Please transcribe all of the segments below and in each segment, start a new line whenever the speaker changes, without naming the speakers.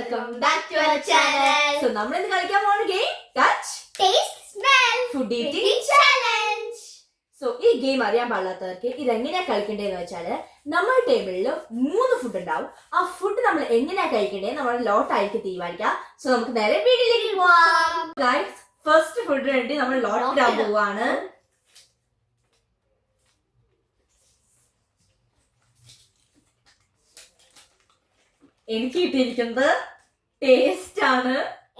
welcome back to our channel. So നമ്മൾ ഇന്ന് കളിക്കാൻ പോകുന്ന game touch
taste smell
food eating challenge. So ഈ ഗെയിം അറിയാൻ പാടില്ലാത്തവർക്ക് ഇതെങ്ങനെയാ കളിക്കേണ്ടതെന്ന് വെച്ചാല് നമ്മുടെ ടേബിളിൽ 3 ഫുഡ് ഉണ്ടാവും. ആ ഫുഡ് നമ്മൾ എങ്ങനെയാ കഴിക്കേണ്ടത് നമ്മൾ ലോട്ടായിരിക്കും തീരുമാനിക്കാം. സോ നമുക്ക് നേരെ വീട്ടിലേക്ക് പോവാം. ഗൈസ് ഫസ്റ്റ് ഫുഡിന് വേണ്ടി നമ്മൾ ലോട്ട് ഇടാൻ പോവാണ്. എനിക്ക് കിട്ടിയിരിക്കുന്നത് ടേസ്റ്റ് ആണ്,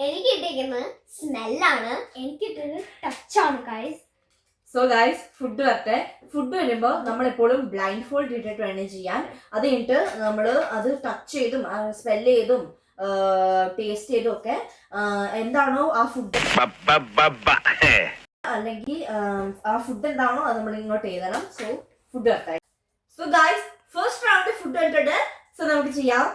എനിക്ക് കിട്ടിയിരിക്കുന്നത് സ്മെല്ലാണ്, എനിക്ക് കിട്ടിയത് ടച്ചാണ് ഗൈസ്.
സോ ഗൈസ് ഫുഡ് വരട്ടെ. ഫുഡ് വരുമ്പോൾ നമ്മളെപ്പോഴും ബ്ലൈൻഡ് ഫോൾഡ് ഇട്ടിട്ട് വേണം ചെയ്യാൻ. അത് കഴിഞ്ഞിട്ട് നമ്മൾ അത് ടച്ച് ചെയ്തും സ്മെല് ചെയ്തും ടേസ്റ്റ് ചെയ്തും ഒക്കെ എന്താണോ ആ ഫുഡ് അല്ലെങ്കിൽ ആ ഫുഡ് എന്താണോ അത് നമ്മൾ ഇങ്ങോട്ട് എഴുതണം. സോ ഫുഡ് വരട്ടെ. So guys first round food വന്നിട്ടുണ്ട്. സോ നമുക്ക് ചെയ്യാം.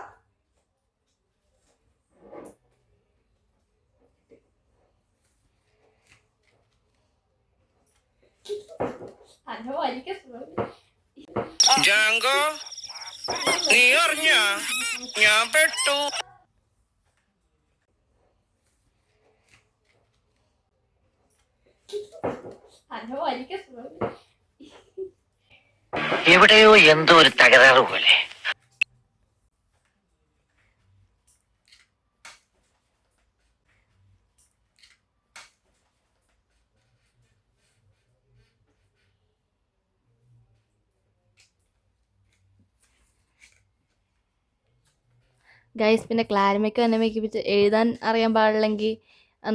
ജാങ്കോ നീ അറിഞ്ഞ ഞാൻ പെട്ടു.
എവിടെയോ എന്തോ ഒരു തകരാറ് പോലെ.
ഗൈസ് പിന്നെ ക്ലാരിമയ്ക്ക് അന്നമ്മയ്ക്ക് എഴുതാൻ അറിയാൻ പാടില്ലെങ്കിൽ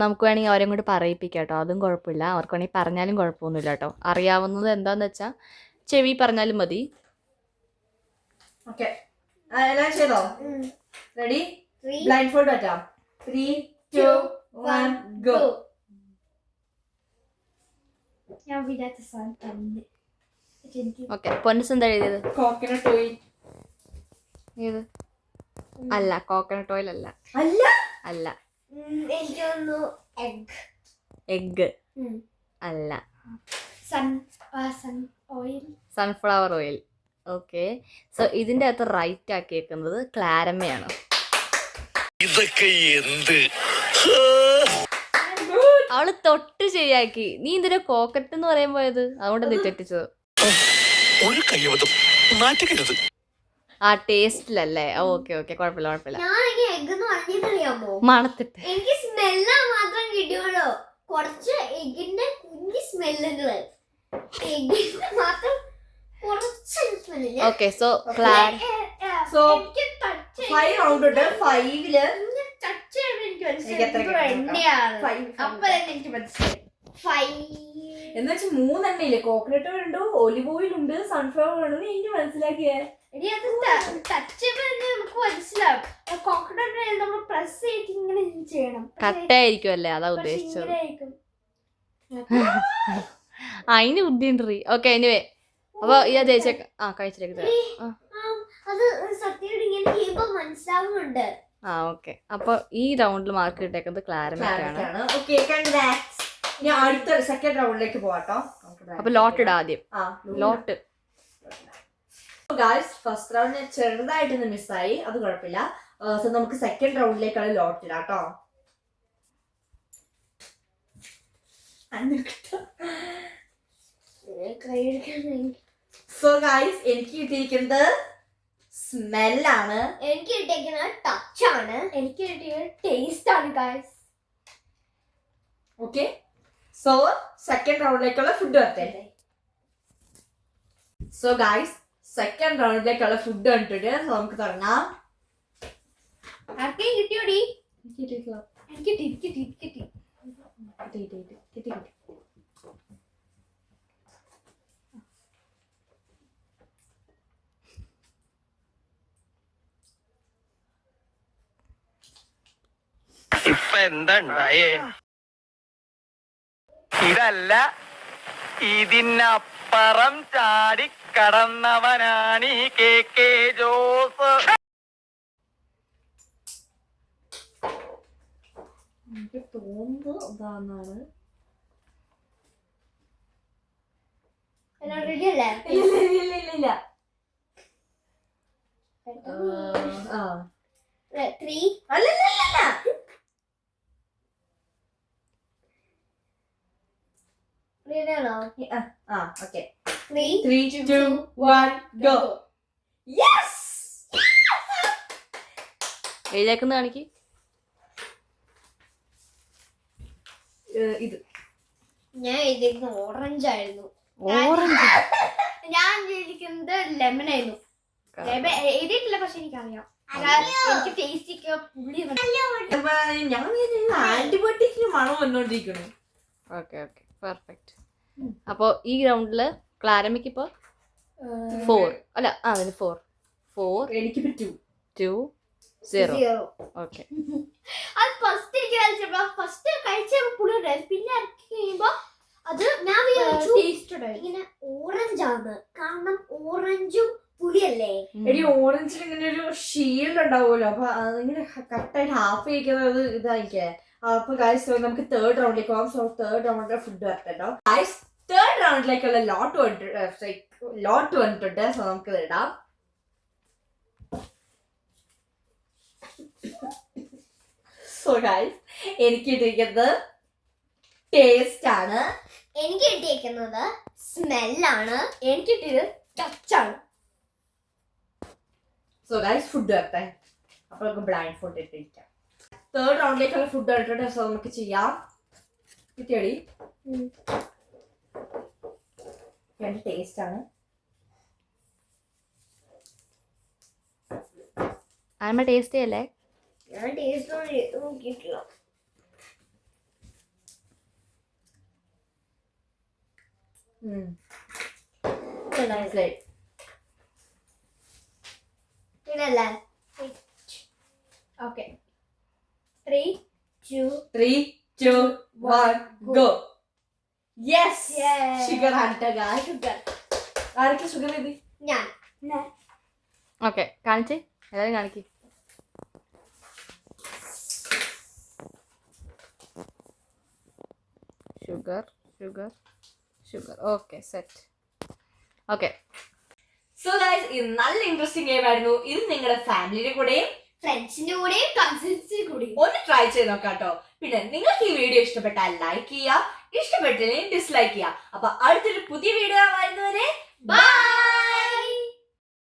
നമുക്ക് വേണമെങ്കിൽ അവരെ കൊണ്ട് പറയിപ്പിക്കാം കേട്ടോ. അതും കുഴപ്പമില്ല. അവർക്ക് വേണമെങ്കിൽ പറഞ്ഞാലും കുഴപ്പമൊന്നുമില്ല കേട്ടോ. അറിയാവുന്നത് എന്താണെന്ന് വെച്ചാൽ ചെവി പറഞ്ഞാലും മതി.
ഓക്കെ എല്ലാം ചെയ്തോ? റെഡി? ബ്ലൈൻഡ് ഫോൾഡ് പറ്റാം. 3 2 1 ഗോ.
ഓക്കെ പൊന്നസ് എന്താ എഴുതിയത്?
Coconut oil.
ഏത്? അല്ല കോക്കനട്ട് ഓയിൽ അല്ല.
അല്ല
അല്ല.
എനിക്ക് തോന്നുന്നു
എഗ് അല്ല.
Sunflower
oil. ഓക്കെ സോ ഇതിൻ്റെ അകത്ത് റൈറ്റ് ആക്കിയേക്കുന്നത് ക്ലാരമ്മയാണ്.
ഇതൊക്കെ എന്ത്?
അവള് തൊട്ട് ശരിയാക്കി. നീ എന്തിനാ കോക്കറ്റ് എന്ന് പറയാൻ പോയത്? അതുകൊണ്ട് നീ തെറ്റിച്ചത്.
ഒരു കയ്യബദ്ധം മാറ്റിക്കരുത്.
ആ ടേസ്റ്റിലല്ലേ? ഓക്കെ ഓക്കെ കുഴപ്പമില്ല കുഴപ്പമില്ല. മണത്തിട്ട്
എനിക്ക് സ്മെല്ലാ മാത്രം കിട്ടിയുള്ളൂ. കുറച്ച് എഗിന്റെ കുഞ്ഞി സ്മെല്ലുകള്, എഗിന്റെ മാത്രം കുറച്ച് സ്മെല്ലില്ല.
ഓക്കെ സോ
സോ 5 റൗണ്ട് ഉണ്ട്. 5ല്
ടച്ച് ചെയ്യുമ്പോൾ എനിക്ക്
എനിക്ക് എത്ര കിട്ടും?
എണ്ണയാണ്.
Five.
അപ്പൊ തന്നെ എനിക്ക് മനസ്സിലായി. 5
എന്ന് വെച്ചാൽ 3 എണ്ണയില്ലേ? കോക്കനട്ട് ഓയിൽ ഉണ്ട്, ഒലിവ് ഓയിൽ ഉണ്ട്, സൺഫ്ലവർ ഉണ്ട്. നീ എനിക്ക് മനസ്സിലാക്കിയേ?
ടച്ച് ചെയ്യുമ്പോൾ തന്നെ നമുക്ക് മനസ്സിലാവും. കോക്കനട്ട് ഓയിൽ നമ്മൾ പ്രസ് ചെയ്തിട്ട് ഇങ്ങനെ ചെയ്യണം.
കട്ടായിരിക്കും അല്ലേ? അതാ ഉദ്ദേശിച്ചത്. അതിന് ബുദ്ധിയുണ്ട്. ഓക്കെ എനിവേ അപ്പൊ ഈ ജയിച്ച കഴിച്ചിട്ടേക്ക്
അത് സത്യം ഇങ്ങനെ ചെയ്യുമ്പോ മനസ്സിലാവുന്നുണ്ട്.
ഓക്കെ അപ്പൊ ഈ റൗണ്ടിൽ മാർക്ക് കിട്ടേക്കുന്നത് ക്ലാരമയ്ക്കാണ്.
അടുത്ത സെക്കൻഡ് റൗണ്ടിലേക്ക് പോവാട്ടോ.
അപ്പൊ ലോട്ട് ഇടാ ആദ്യം. ലോട്ട്
ഫസ്റ്റ് റൗണ്ട് ചെറുതായിട്ടൊന്ന് മിസ്സായി, അത് കുഴപ്പമില്ല. സോ നമുക്ക് സെക്കൻഡ് റൗണ്ടിലേക്കാണ് ലോട്ട് ഇടാട്ടോ. സോ ഗൈസ് എനിക്ക് കിട്ടിയിരിക്കുന്നത് സ്മെല്ലാണ്,
എനിക്ക് കിട്ടിയിരിക്കുന്നത് ടച്ചാണ്, എനിക്ക് കിട്ടിയത് ടേസ്റ്റ് ആണ് ഗൈസ്.
ഓക്കെ സോ സെക്കൻഡ് റൗണ്ടിലേക്കുള്ള ഫുഡ് വരട്ടെ. സോ ഗൈസ് സെക്കൻഡ് റൗണ്ടിലേക്കുള്ള ഫുഡ് കണ്ടിട്ട് നമുക്ക് തുടങ്ങാം.
ആർക്കെയും കിട്ടിയോടി?
എനിക്ക്
കിട്ടി.
ഇപ്പൊ എന്താ ഉണ്ടായേ? ഇതല്ല, ഇതിനപ്പുറം ചാടി കടന്നവനാണ് ഈ KK ജോസ്.
എനിക്ക് തോന്നുന്നു ഇതാന്നാണ്.
റെഡി അല്ലേ?
ഇല്ല
3
അല്ലല്ലല്ല. ആ ഓക്കെ
3
3 2 1 ഗോ. യെസ്.
എഴുതേക്കുന്ന കാണിക്ക്.
ഇത്
ഞാൻ എഴുതിയിരിക്കുന്നത് ഓറഞ്ച് ആയിരുന്നു.
ഓറഞ്ച്.
ഞാൻ എഴുതിയിരിക്കുന്നത് ലെമൺ ആയിരുന്നു. ലെമൺ എഴുതിയിട്ടില്ല, പക്ഷെ എനിക്കറിയാം. എനിക്ക് ടേസ്റ്റ് പുളി
ഞാൻ ആന്റിബയോട്ടിക്കിന് മണം വന്നോണ്ടിരിക്കണു.
Okay okay perfect. അപ്പോൾ ഈ റൗണ്ടില് ക്ലാരമ്മയ്ക്ക് ഇപ്പോൾ 4 അല്ല അതിന് 4
എനിക്കിപ്പോ 2
2 0. ഓക്കെ.
അത് ഫസ്റ്റ് എനിക്ക് കഴിച്ചപ്പോ ഫസ്റ്റ് കഴിച്ച പുളി ഉണ്ടായിരുന്നു. പിന്നെ ഇറക്കി കഴിയുമ്പോ അത് ഞാൻ ടേസ്റ്റ് ഇങ്ങനെ ഓറഞ്ച് ആണ്. കാരണം ഓറഞ്ചും പുളിയല്ലേ.
എടി ഓറഞ്ചിൽ ഇങ്ങനെ ഒരു ഷീൽഡ് ഉണ്ടാവുമല്ലോ, അപ്പൊ അതിങ്ങനെ കറക്റ്റായിട്ട് ഹാഫ് കഴിക്കുന്നത് ഇതായിരിക്കേ. അപ്പൊ ഗൈസ് നമുക്ക് തേർഡ് റൗണ്ടിലേക്ക് പോകാം. സോ തേർഡ് റൗണ്ടിലെ ഫുഡ് വരട്ടോ ഗൈസ്. തേർഡ് റൗണ്ടിലേക്കുള്ള ലോട്ട് വന്നിട്ടുണ്ട്. സോ നമുക്ക് ഇടാം. സോ ഗൈസ് എനിക്ക് ഇട്ടിരിക്കുന്നത് ടേസ്റ്റ് ആണ്.
എനിക്ക് കിട്ടിയേക്കുന്നത് സ്മെല്ലാണ്. എനിക്ക് കിട്ടിയത് ടച്ചാണ്.
സോ ഗൈസ് ഫുഡ് വരട്ടെ. അപ്പൊ നമുക്ക് ബ്ലൈൻഡ് ഫുഡ് ഇട്ടിരിക്കാം. തേർഡ് റൗണ്ടിലേക്കുള്ള ഫുഡ് വരട്ടെ. സോ നമുക്ക് ചെയ്യാം. കിട്ടിയടി രണ്ട് ടേസ്റ്റ് ആണ്.
ആൻമ ടേസ്റ്റ് ചെയ്യല്ലേ?
ഞാൻ ടേസ്റ്റ് നോക്കിയിട്ടില്ല.
മനസ്സിലായി.
പിന്നല്ലേ okay 3 2
3 2 1 go. Yes.
Yes.
Sugar ആണ് ഗൈസ്.
ഷുഗർ.
ആരൊക്കെ ഷുഗർ എഴുതി?
ഞാൻ
ഓക്കെ കാണിച്ച് എല്ലാവരും കാണിക്ക്. Sugar sugar sugar. Okay set. Okay.
So guys ഇത് നല്ല ഇൻട്രസ്റ്റിംഗ് ഗെയിം ആയിരുന്നു. ഇത് നിങ്ങളുടെ ഫാമിലിയുടെ കൂടെയും
ഫ്രണ്ട്സിന്റെ കൂടെയും കസിൻസിന്റെ കൂടെയും
ഒന്ന് ട്രൈ ചെയ്ത് നോക്കാട്ടോ. പിന്നെ നിങ്ങൾക്ക് ഈ വീഡിയോ ഇഷ്ടപ്പെട്ടാൽ ലൈക്ക് ചെയ്യുക, ഇഷ്ടപ്പെട്ടില്ലെങ്കിൽ ഡിസ്ലൈക്ക് ചെയ്യുക. അപ്പൊ അടുത്തൊരു പുതിയ വീഡിയോ വരുന്നവരെ ബൈ.